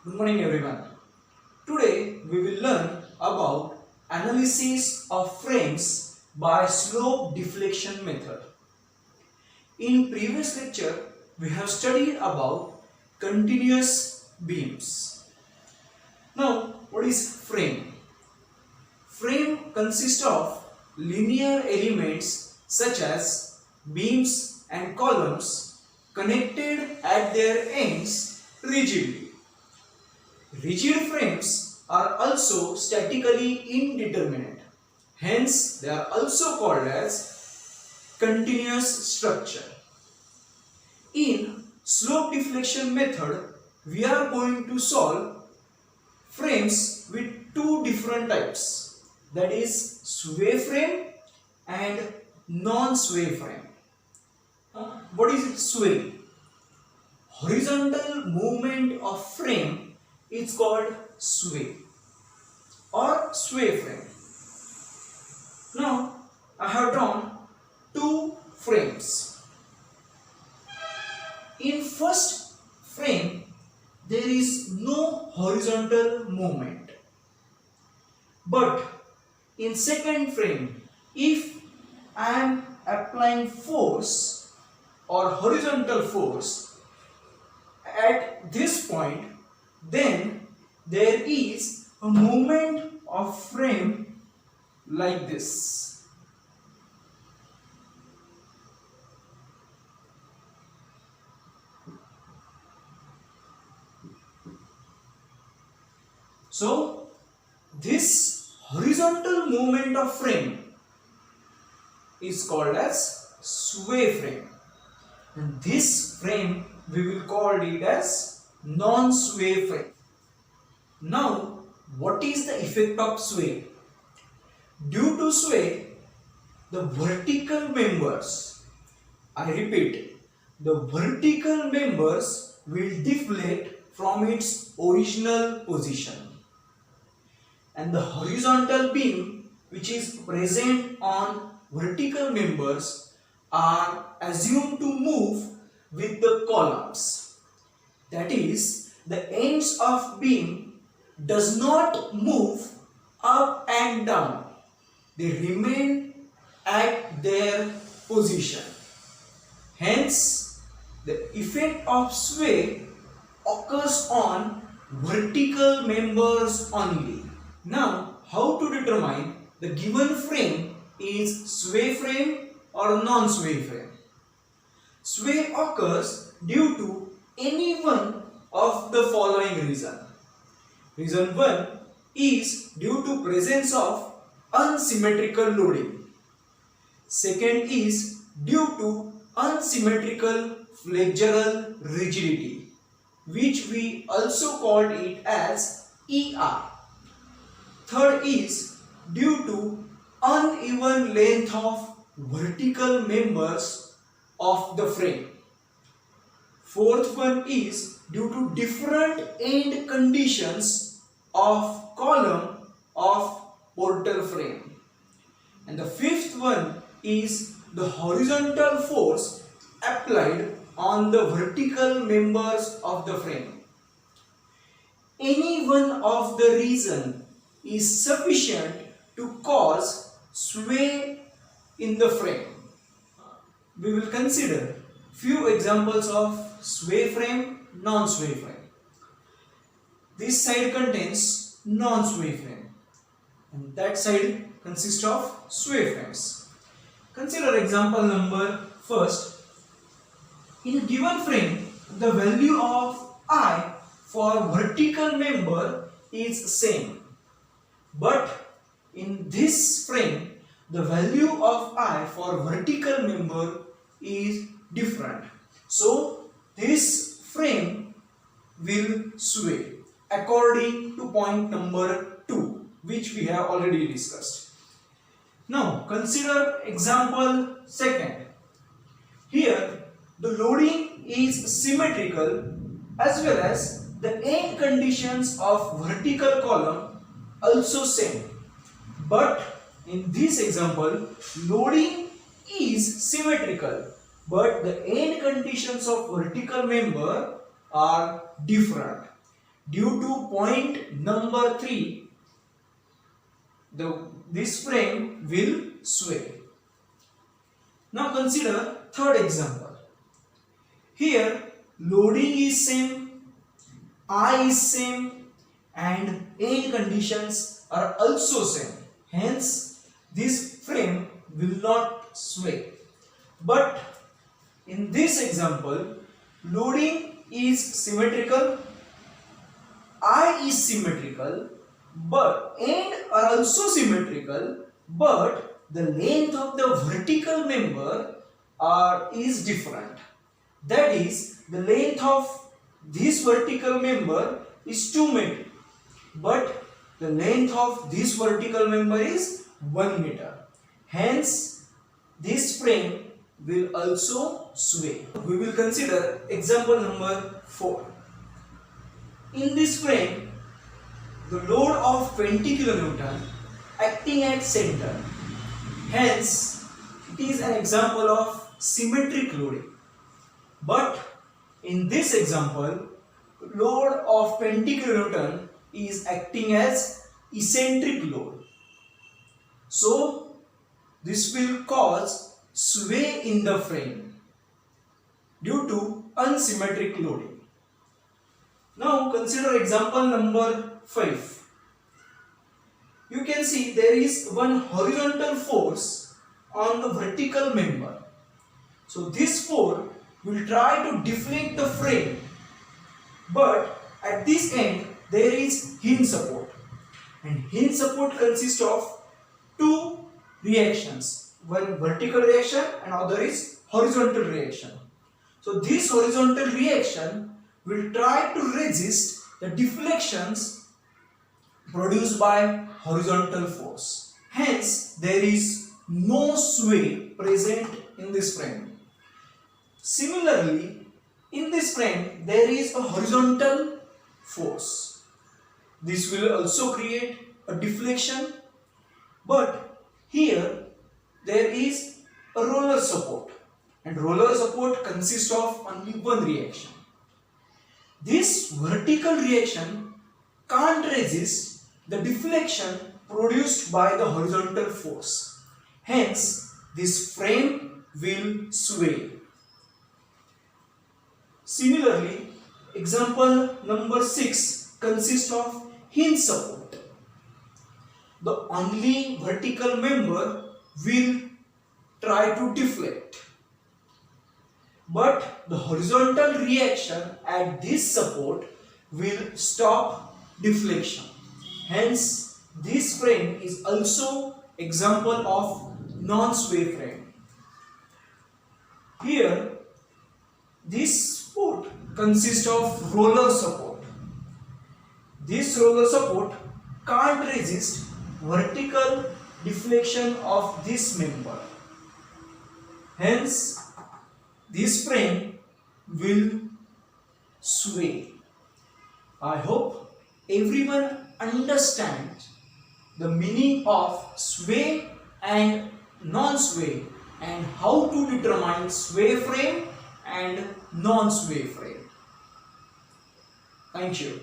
Good morning everyone. Today we will learn about analysis of frames by slope deflection method. In previous lecture we have studied about continuous beams. Now what is frame? Frame consists of linear elements such as beams and columns connected at their ends rigidly. Rigid frames are also statically indeterminate. Hence, they are also called as continuous structure. In slope deflection method, we are going to solve frames with two different types. That is sway frame and non-sway frame. What is sway? Horizontal movement of frame is called sway or sway frame. Now I have drawn two frames. In first frame there is no horizontal movement, but in second frame if I am applying force or horizontal force at this point, then there is a movement of frame like this. So this horizontal movement of frame is called as sway frame, and this frame we will call it as non-sway frame. Now, what is the effect of sway? Due to sway, the vertical members, I repeat, the vertical members will deflect from its original position, and the horizontal beam which is present on vertical members are assumed to move with the columns. That is, the ends of beam does not move up and down. They remain at their position. Hence, the effect of sway occurs on vertical members only. Now, how to determine the given frame is sway frame or non-sway frame? Sway occurs due to any one of the following reason. Reason 1 is due to presence of unsymmetrical loading. Second is due to unsymmetrical flexural rigidity, which we also called it as ER. Third is due to uneven length of vertical members of the frame. Fourth one is due to different end conditions of column of portal frame. And the fifth one is the horizontal force applied on the vertical members of the frame. Any one of the reason is sufficient to cause sway in the frame. We will consider few examples of sway frame, non-sway frame. This side contains non-sway frame and that side consists of sway frames. Consider example number first. In a given frame, the value of I for vertical member is same, but in this frame the value of I for vertical member is different. So this frame will sway according to point number 2, which we have already discussed. Now consider example second. Here the loading is symmetrical as well as the end conditions of vertical column also same. But in this example, loading is symmetrical, but the end conditions of vertical member are different. Due to point number 3, this frame will sway. Now consider third example. Here loading is same, I is same, and end conditions are also same. Hence this frame will not sway. But in this example, loading is symmetrical, I is symmetrical, but end are also symmetrical, but the length of the vertical member is different. That is, the length of this vertical member is 2 meter, but the length of this vertical member is 1 meter. Hence, this frame will also sway. We will consider example number 4. In this frame, the load of 20 kN acting at center. Hence, it is an example of symmetric loading. But in this example, load of 20 kN is acting as eccentric load. So, this will cause sway in the frame due to unsymmetric loading. Now consider example number 5. You can see there is one horizontal force on the vertical member. So this force will try to deflect the frame, but at this end there is hinge support, and hinge support consists of two reactions, one vertical reaction and other is horizontal reaction. So this horizontal reaction will try to resist the deflections produced by horizontal force. Hence, there is no sway present in this frame. Similarly, in this frame, there is a horizontal force. This will also create a deflection, but here there is a roller support, and roller support consists of only one reaction. This vertical reaction can't resist the deflection produced by the horizontal force. Hence, this frame will sway. Similarly, example number 6 consists of hinge support. The only vertical member will try to deflect, but the horizontal reaction at this support will stop deflection. Hence, this frame is also example of non-sway frame. Here, this support consists of roller support. This roller support can't resist vertical deflection of this member. Hence, this frame will sway. I hope everyone understands the meaning of sway and non-sway and how to determine sway frame and non-sway frame. Thank you.